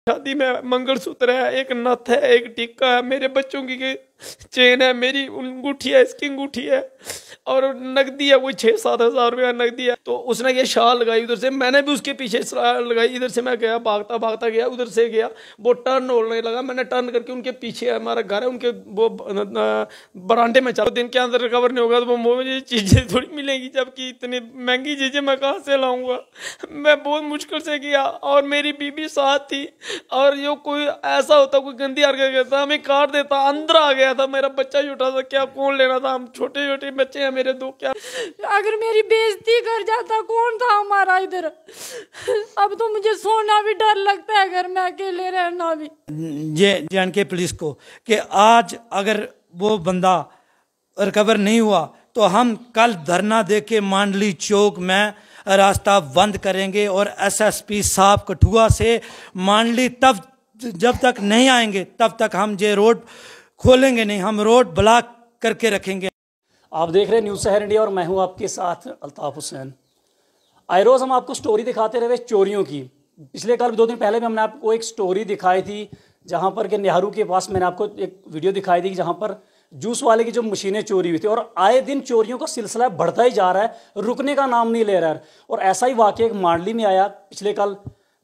शादी में मंगलसूत्र है, एक नथ है, एक टिक्का है, मेरे बच्चों की चेन है, मेरी अंगूठी है, इसकी अंगूठी है और नकदी है, कोई 6-7 हज़ार रुपया नकदी है। तो उसने ये शाल लगाई उधर से, मैंने भी उसके पीछे शाल लगाई। इधर से मैं गया, भागता भागता गया, उधर से गया, वो टर्न होने लगा, मैंने टर्न करके उनके पीछे, हमारा घर है, उनके वो बरांडे में चला। दिन के अंदर रिकवर नहीं होगा तो वो मुझे चीज़ें थोड़ी मिलेंगी, जबकि इतनी महंगी चीज़ें मैं कहाँ से लाऊंगा। मैं बहुत मुश्किल से किया और मेरी बीबी साथ थी। और जो कोई ऐसा होता, कोई गंदी हरकत करता, हमें काट देता, अंदर आ गया था, मेरा बच्चा छोटा था, क्या कौन लेना था, हम छोटे छोटे बच्चे हैं मेरे दो, क्या अगर मेरी बेइज्जती कर जाता कौन था हमारा इधर। अब तो मुझे सोना भी डर लगता है, घर में अकेले रहना भी। ये जे पुलिस को कि आज अगर वो बंदा रिकवर नहीं हुआ तो हम कल धरना देके मांडली चौक में रास्ता बंद करेंगे और एसएसपी साहब कठुआ से मांडली तब जब तक नहीं आएंगे तब तक हम ये रोड खोलेंगे नहीं, हम रोड ब्लॉक करके रखेंगे। आप देख रहे हैं न्यूज़ शहर इंडिया और मैं हूं आपके साथ अल्ताफ हुसैन। आए रोज़ हम आपको स्टोरी दिखाते रहे चोरियों की। पिछले कल 2 दिन पहले भी हमने आपको एक स्टोरी दिखाई थी जहां पर कि नेहरू के पास मैंने आपको एक वीडियो दिखाई थी जहां पर जूस वाले की जो मशीनें चोरी हुई थी और आए दिन चोरियों का सिलसिला बढ़ता ही जा रहा है, रुकने का नाम नहीं ले रहा है। और ऐसा ही वाक़या एक मांडली में आया। पिछले कल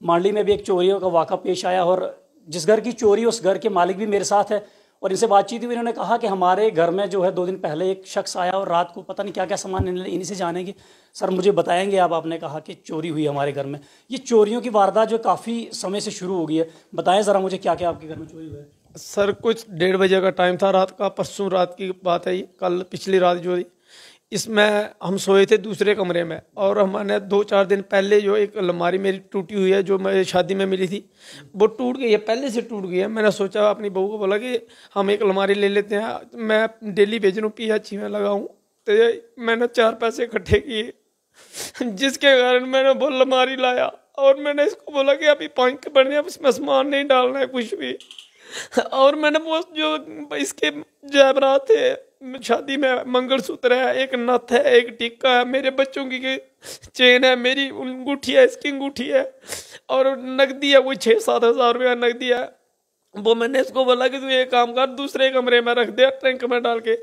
मांडली में भी एक चोरियों का वाक़ा पेश आया और जिस घर की चोरी उस घर के मालिक भी मेरे साथ है और इनसे बातचीत हुई। इन्होंने कहा कि हमारे घर में जो है 2 दिन पहले एक शख्स आया और रात को पता नहीं क्या क्या सामान इन्हीं से जानेंगे। सर मुझे बताएंगे आप, आपने कहा कि चोरी हुई हमारे घर में। ये चोरियों की वारदात जो काफ़ी समय से शुरू हो गई है, बताएं ज़रा मुझे क्या क्या आपके घर में चोरी हुआ है। सर कुछ 1:30 बजे का टाइम था रात का, परसों रात की बात है ये, कल पिछली रात जो इसमें हम सोए थे दूसरे कमरे में और हमने 2-4 दिन पहले जो एक अलमारी मेरी टूटी हुई है जो मेरी शादी में मिली थी वो टूट गई है, पहले से टूट गई है। मैंने सोचा अपनी बहू को बोला कि हम एक अलमारी ले लेते हैं, मैं डेली भेज रहा हूँ, PH में लगाऊँ। तो मैंने 4 पैसे इकट्ठे किए जिसके कारण मैंने वो अलमारी लाया और मैंने इसको बोला कि अभी 5 के बढ़ने इसमें सामान नहीं डालना है कुछ भी। और मैंने वो जो इसके जेवरात थे, शादी में मंगलसूत्र है, एक नथ है, एक टिक्का है, मेरे बच्चों की चेन है, मेरी अंगूठी है, इसकी अंगूठी है और नकदी है, कोई 6-7 हज़ार रुपया नकदी है। वो मैंने इसको बोला कि तू ये काम कर, दूसरे कमरे में रख दे ट्रंक में डाल के।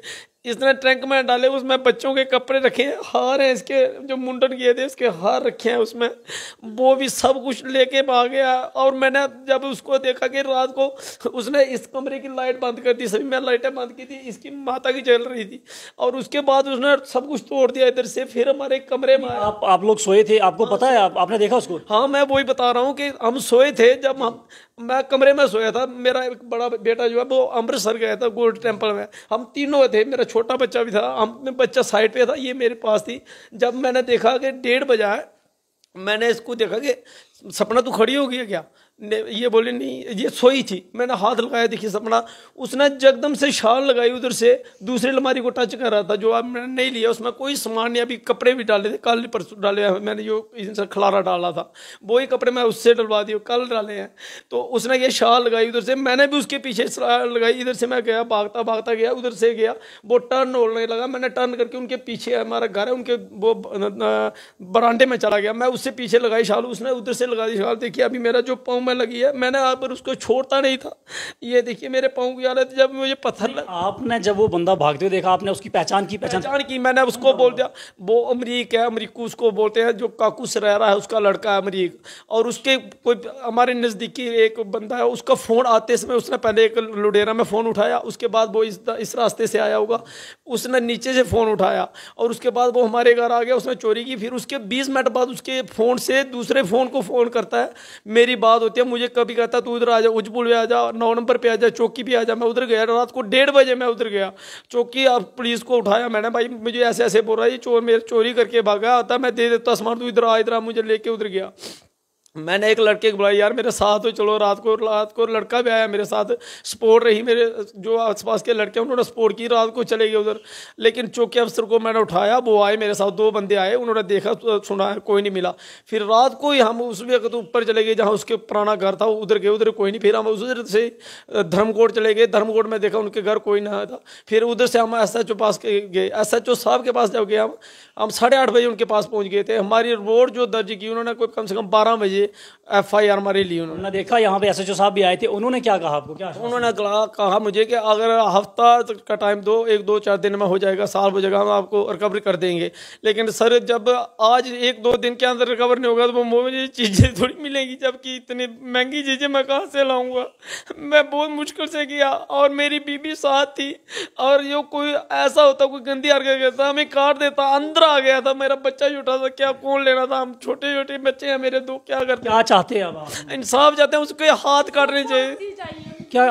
इसने ट्रंक में डाले, उसमें बच्चों के कपड़े रखे हैं, हार हैं इसके जो मुंडन किए थे इसके हार रखे हैं उसमें, वो भी सब कुछ लेके भाग गया। और मैंने जब उसको देखा कि रात को उसने इस कमरे की लाइट बंद कर दी, सभी मैं लाइटें बंद की थी, इसकी माता की जल रही थी और उसके बाद उसने सब कुछ तोड़ दिया इधर से। फिर हमारे कमरे में आप लोग सोए थे, आपको पता है, आपने देखा उसको? हाँ मैं वही बता रहा हूँ कि हम सोए थे, जब मैं कमरे में सोया था, मेरा एक बड़ा बेटा जो है वो अमृतसर गया था गोल्ड टेम्पल में, हम तीनों थे, मेरा छोटा बच्चा भी था, हम बच्चा साइड पे था, ये मेरे पास थी। जब मैंने देखा कि 1:30 बजा है, मैंने इसको देखा कि सपना तू खड़ी हो गई है क्या, ये बोले नहीं ये सोई थी। मैंने हाथ लगाया, देखिए सपना, उसने जगदम से शाल लगाई, उधर से दूसरी अलमारी को टच कर रहा था जो अब मैंने नहीं लिया, उसमें कोई सामान नहीं, अभी कपड़े भी डाले थे, कल परसों डाले, मैंने जो इनसे खलारा डाला था वही कपड़े मैं उससे डलवा दिए, कल डाले हैं। तो उसने ये शाल लगाई उधर से, मैंने भी उसके पीछे शाल लगाई। इधर से मैं गया, भागता भागता गया, उधर से गया, वो टर्न होने लगा, मैंने टर्न करके उनके पीछे, हमारा घर है, उनके वो बरांडे में चला गया, मैं उससे पीछे लगाई शाल, उसने उधर से लगा दी शाल। देखिए अभी मेरा जो पाँव में लगी है, मैंने आप पर उसको छोड़ता नहीं था, ये देखिए मेरे पाँव की हालत। जब मुझे पत्थर आपने जब वो बंदा भागते हुए देखा, आपने उसकी पहचान की? मैंने उसको बोल दिया वो अमरीक है, अमरीकू उसको बोलते हैं, जो काकू से रह रहा है उसका लड़का है अमरीक। और उसके कोई हमारे नज़दीकी एक बंदा है, उसका फ़ोन आते समय उसने पहले एक लुडेरा में फ़ोन उठाया, उसके बाद वो इस रास्ते से आया होगा, उसने नीचे से फ़ोन उठाया और उसके बाद वो हमारे घर आ गया, उसने चोरी की। फिर उसके 20 मिनट बाद उसके फ़ोन से दूसरे फ़ोन को फ़ोन करता है, मेरी बात होती है, मुझे कभी कहता तू उधर आ जा, उजपुल पे आ जा, 9 नंबर पे आ जा, चौकी पे आ जा। मैं उधर गया, रात को 1:30 बजे मैं उधर गया चौकी, अब पुलिस को उठाया मैंने, भाई मुझे ऐसे ऐसे बोल रहा है, ये चोर मेरे चोरी करके भागा, आता मैं दे देता सामान, तू इधर आ, मुझे लेके उधर गया। मैंने एक लड़के को बुलाया, यार मेरे साथ हो चलो, रात को लड़का भी आया मेरे साथ, सपोर्ट रही, मेरे जो आसपास के लड़के उन्होंने सपोर्ट की, रात को चले गए उधर। लेकिन चौकी अफसर को मैंने उठाया, वो आए मेरे साथ, 2 बंदे आए, उन्होंने देखा सुना, कोई नहीं मिला। फिर रात को ही हम उस वक्त ऊपर चले गए जहाँ उसके पुराना घर था, उधर गए, उधर कोई नहीं। फिर हम उधर से धर्मकोट चले गए, धर्मकोट में देखा उनके घर कोई ना था। फिर उधर से हम SHO पास गए, SHO साहब के पास जब गए हम 8:30 बजे उनके पास पहुँच गए थे। हमारी रिपोर्ट जो दर्ज की उन्होंने कोई कम से कम 12 बजे FIR हमारी ली उन्होंने। हमने देखा यहाँ पे SHO साहब भी आए थे, उन्होंने क्या कहा आपको? क्या उन्होंने कहा मुझे कि अगर हफ्ता का टाइम दो, 1-2-4 दिन में हो जाएगा, साल हो जाएगा, हम आपको रिकवरी कर देंगे। लेकिन सर जब आज 1-2 दिन के अंदर रिकवर नहीं होगा तो वो मुझे चीज़ें थोड़ी मिलेंगी, जबकि इतनी महंगी चीज़ें मैं कहाँ से लाऊंगा। मैं बहुत मुश्किल से किया और मेरी बीबी साथ थी, और जो कोई ऐसा होता, कोई गंदी हरकत करता, हमें काट देता, अंदर आ गया था, मेरा बच्चा छोटा था, क्या कौन लेना था, हम छोटे छोटे बच्चे हैं मेरे 2, क्या करते। क्या चाहते हैं अब आप? इंसाफ चाहते हैं, उसके हाथ काटने चाहिए। क्या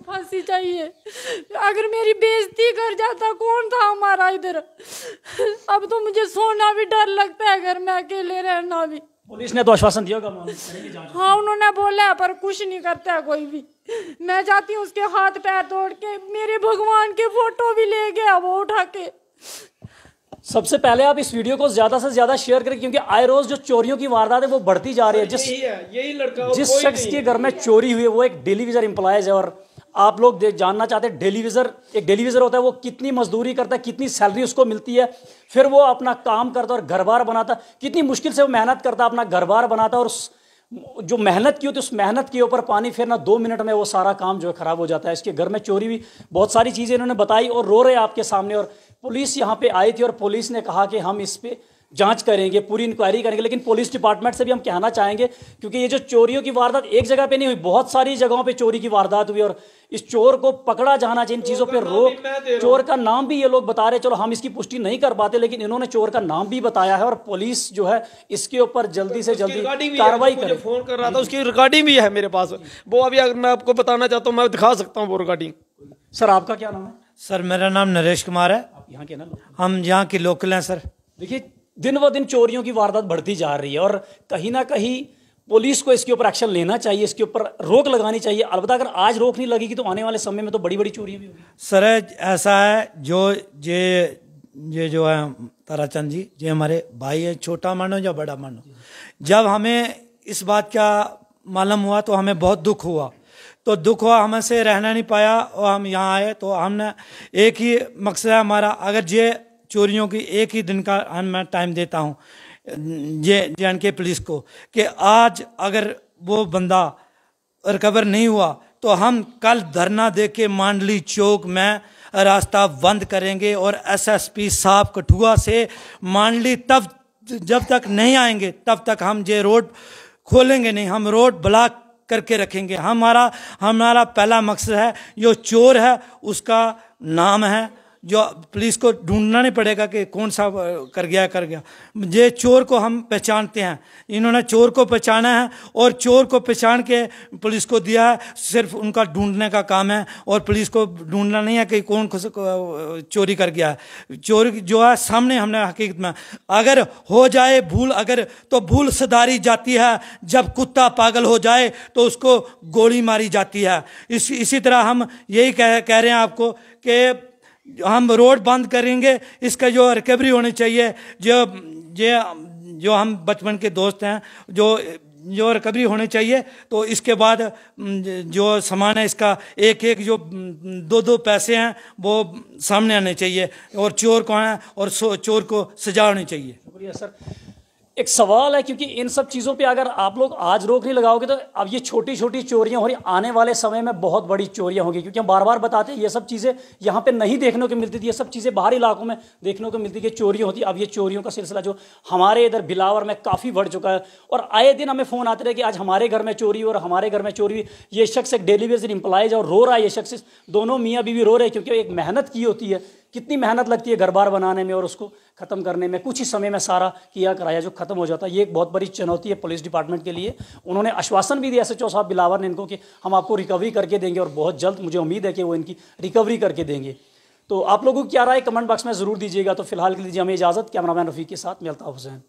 फांसी चाहिए। अगर मेरी बेइज्जती कर जाता कौन था हमारा इधर। अब तो मुझे सोना भी डर लगता है, घर में अकेले रहना भी। पुलिस ने तो आश्वासन दिया होगा? हाँ उन्होंने बोला है, पर कुछ नहीं करता है कोई भी। मैं जाती हूँ उसके हाथ पैर तोड़ के, मेरे भगवान के फोटो भी ले गया वो उठा के। सबसे पहले आप इस वीडियो को ज्यादा से ज्यादा शेयर करें, क्योंकि आए रोज जो चोरियों की वारदात है वो बढ़ती जा रही है। यही लड़का जिस शख्स के घर में चोरी हुई है वो एक डेलीविजर एम्प्लॉयज है, और आप लोग जानना चाहते हैं एक डेलीविजर होता है, वो कितनी मजदूरी करता है, कितनी सैलरी उसको मिलती है, फिर वो अपना काम करता है और घर बार बनाता है, कितनी मुश्किल से वो मेहनत करता है, अपना घर बार बनाता है, और जो मेहनत की होती है उस मेहनत के ऊपर पानी फिर ना 2 मिनट में वो सारा काम जो है खराब हो जाता है। इसके घर में चोरी भी बहुत सारी चीज़ें इन्होंने बताई और रो रहे आपके सामने, और पुलिस यहाँ पे आई थी और पुलिस ने कहा कि हम इस पे जांच करेंगे, पूरी इंक्वायरी करेंगे। लेकिन पुलिस डिपार्टमेंट से भी हम कहना चाहेंगे, क्योंकि ये जो चोरियों की वारदात एक जगह पे नहीं हुई, बहुत सारी जगहों पे चोरी की वारदात हुई, और इस चोर को पकड़ा जाना चाहिए। इन चीज़ों पे रोक, चोर का नाम भी ये लोग बता रहे, चलो हम इसकी पुष्टि नहीं कर पाते, लेकिन इन्होंने चोर का नाम भी बताया है, और पुलिस जो है इसके ऊपर जल्दी से जल्दी कार्रवाई करे। फोन कर रहा था, उसकी रिकॉर्डिंग भी है मेरे पास, वो अभी अगर मैं आपको बताना चाहता हूँ मैं दिखा सकता हूँ वो रिकॉर्डिंग। सर आपका क्या नाम है? सर मेरा नाम नरेश कुमार है। आप यहाँ के ना? हम यहाँ के लोकल हैं सर। देखिए दिन ब दिन चोरियों की वारदात बढ़ती जा रही है, और कहीं ना कहीं पुलिस को इसके ऊपर एक्शन लेना चाहिए, इसके ऊपर रोक लगानी चाहिए। अलबत्ता अगर आज रोक नहीं लगेगी तो आने वाले समय में तो बड़ी बड़ी चोरियां भी होंगी। सर ऐसा है, ये जो है ताराचंद जी, ये हमारे भाई है, छोटा मानो या बड़ा मानो, जब हमें इस बात का मालूम हुआ तो हमें बहुत दुख हुआ। तो दुख हुआ, हमें से रहना नहीं पाया और हम यहाँ आए। तो हमने एक ही मकसद है हमारा, अगर ये चोरियों की एक ही दिन का मैं टाइम देता हूँ JNK पुलिस को, कि आज अगर वो बंदा रिकवर नहीं हुआ तो हम कल धरना दे के मांडली चौक में रास्ता बंद करेंगे, और SSP साहब कठुआ से मांडली तब जब तक नहीं आएंगे तब तक हम ये रोड खोलेंगे नहीं, हम रोड ब्लॉक करके रखेंगे। हमारा पहला मकसद है, जो चोर है उसका नाम है, जो पुलिस को ढूंढना नहीं पड़ेगा कि कौन सा कर गया। ये चोर को हम पहचानते हैं, इन्होंने चोर को पहचाना है और चोर को पहचान के पुलिस को दिया है। सिर्फ उनका ढूंढने का काम है, और पुलिस को ढूंढना नहीं है कि कौन चोरी कर गया है। चोर जो है सामने हमने हकीकत में, अगर हो जाए भूल, अगर तो भूल सुधारी जाती है, जब कुत्ता पागल हो जाए तो उसको गोली मारी जाती है। इसी तरह हम यही कह रहे हैं आपको कि हम रोड बंद करेंगे, इसका जो रिकवरी होनी चाहिए। जो हम बचपन के दोस्त हैं, जो रिकवरी होनी चाहिए। तो इसके बाद जो सामान है इसका एक जो 2-2 पैसे हैं वो सामने आने चाहिए, और चोर कौन है और चोर को सजा होनी चाहिए। शुक्रिया सर। एक सवाल है, क्योंकि इन सब चीज़ों पे अगर आप लोग आज रोक नहीं लगाओगे तो अब ये छोटी छोटी चोरियां हो रही, आने वाले समय में बहुत बड़ी चोरियां होंगी। क्योंकि हम बार बार बताते हैं ये सब चीज़ें यहाँ पे नहीं देखने को मिलती थी, ये सब चीज़ें बाहरी इलाकों में देखने को मिलती कि चोरियां होती। अब ये चोरियों का सिलसिला जो हमारे इधर बिलावर में काफ़ी बढ़ चुका है, और आए दिन हमें फ़ोन आते रहे कि आज हमारे घर में चोरी और हमारे घर में चोरी। ये शख्स एक डेलीवेजर एम्प्लॉयज और रो रहा है, ये शख्स, दोनों मियाँ बीवी रो रहे हैं, क्योंकि एक मेहनत की होती है, कितनी मेहनत लगती है घर बार बनाने में और उसको ख़त्म करने में, कुछ ही समय में सारा किया कराया जो ख़त्म हो जाता है। ये एक बहुत बड़ी चुनौती है पुलिस डिपार्टमेंट के लिए। उन्होंने आश्वासन भी दिया SHO साहब बिलावर ने इनको कि हम आपको रिकवरी करके देंगे, और बहुत जल्द मुझे उम्मीद है कि वो इनकी रिकवरी करके देंगे। तो आप लोगों की क्या राय कमेंट बॉक्स में ज़रूर दीजिएगा। तो फिलहाल के लिए दीजिए हमें इजाज़त। कैमरामैन रफ़ीक के साथ मैं अल्ताफ़ हुसैन।